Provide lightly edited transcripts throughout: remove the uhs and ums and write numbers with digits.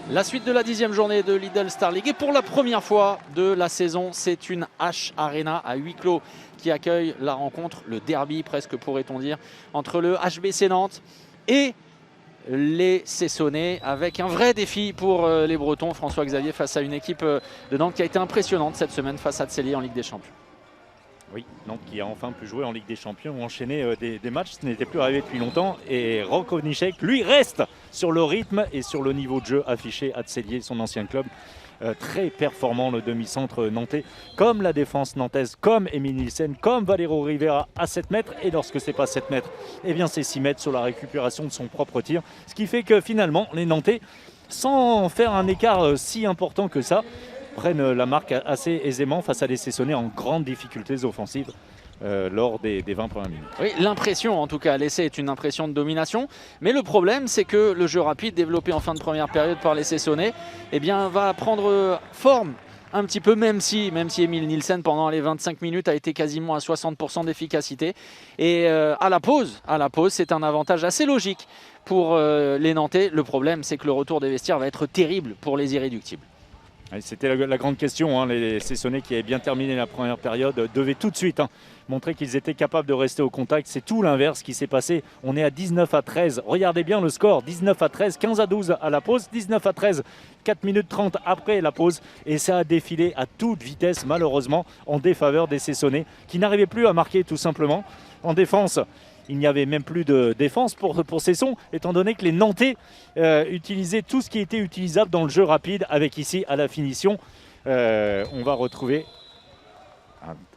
La suite de la 10e journée de Lidl Star League et pour la première fois de la saison, c'est une H Arena à huis clos qui accueille la rencontre, le derby presque pourrait-on dire, entre le HBC Nantes et les Cessonnais, avec un vrai défi pour les Bretons. François-Xavier face à une équipe de Nantes qui a été impressionnante cette semaine face à Tselier en Ligue des Champions. Oui, Nantes qui a enfin pu jouer en Ligue des Champions ou enchaîner des matchs, ce n'était plus arrivé depuis longtemps. Et Rakovnicek, lui, reste sur le rythme et sur le niveau de jeu affiché à Tselier, son ancien club. Très performant le demi-centre nantais, comme la défense nantaise, comme Emile Nielsen, comme Valero Rivera à 7 mètres. Et lorsque ce n'est pas 7 mètres, eh bien c'est 6 mètres sur la récupération de son propre tir. Ce qui fait que finalement, les Nantais, sans faire un écart si important que ça, prennent la marque assez aisément face à des Cessonnais en grande difficultés offensives lors des 20 premières minutes. Oui, l'impression en tout cas, l'essai est une impression de domination, mais le problème c'est que le jeu rapide développé en fin de première période par les Cessonnais va prendre forme un petit peu, même si Emile Nielsen pendant les 25 minutes a été quasiment à 60% d'efficacité. Et à la pause c'est un avantage assez logique pour les Nantais. Le problème c'est que le retour des vestiaires va être terrible pour les irréductibles. C'était la grande question, les Cessonnais qui avaient bien terminé la première période devaient tout de suite montrer qu'ils étaient capables de rester au contact. C'est tout l'inverse qui s'est passé. On est à 19-13. Regardez bien le score, 19-13, 15-12 à la pause, 19-13, 4 minutes 30 après la pause. Et ça a défilé à toute vitesse, malheureusement, en défaveur des Cessonnais qui n'arrivaient plus à marquer tout simplement. En défense, il n'y avait même plus de défense pour Cesson, étant donné que les Nantais utilisaient tout ce qui était utilisable dans le jeu rapide, avec ici à la finition. On va retrouver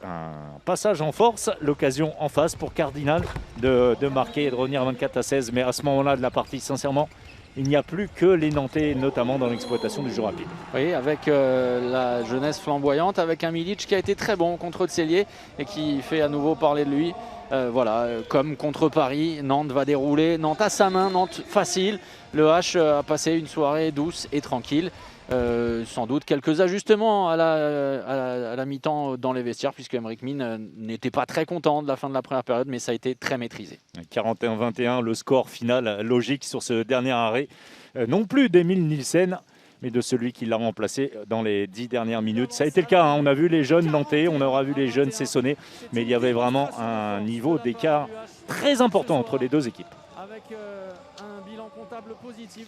un passage en force, l'occasion en face pour Cardinal de marquer et de revenir à 24-16. Mais à ce moment-là de la partie, sincèrement, il n'y a plus que les Nantais, notamment dans l'exploitation du jeu rapide. Oui, avec la jeunesse flamboyante, avec un Milic qui a été très bon contre Tselier et qui fait à nouveau parler de lui. Comme contre Paris, Nantes va dérouler. Nantes à sa main, Nantes facile. Le H a passé une soirée douce et tranquille. Sans doute quelques ajustements à la mi-temps dans les vestiaires, puisque Aymeric Mine n'était pas très content de la fin de la première période, mais ça a été très maîtrisé. 41-21, le score final logique sur ce dernier arrêt. Non plus d'Emile Nielsen, mais de celui qui l'a remplacé dans les 10 dernières minutes. Ça a été le cas, on a vu les jeunes nantais, on aura vu les jeunes Cessonnais, mais il y avait vraiment un niveau d'écart très important entre les deux équipes. Avec un bilan comptable positif.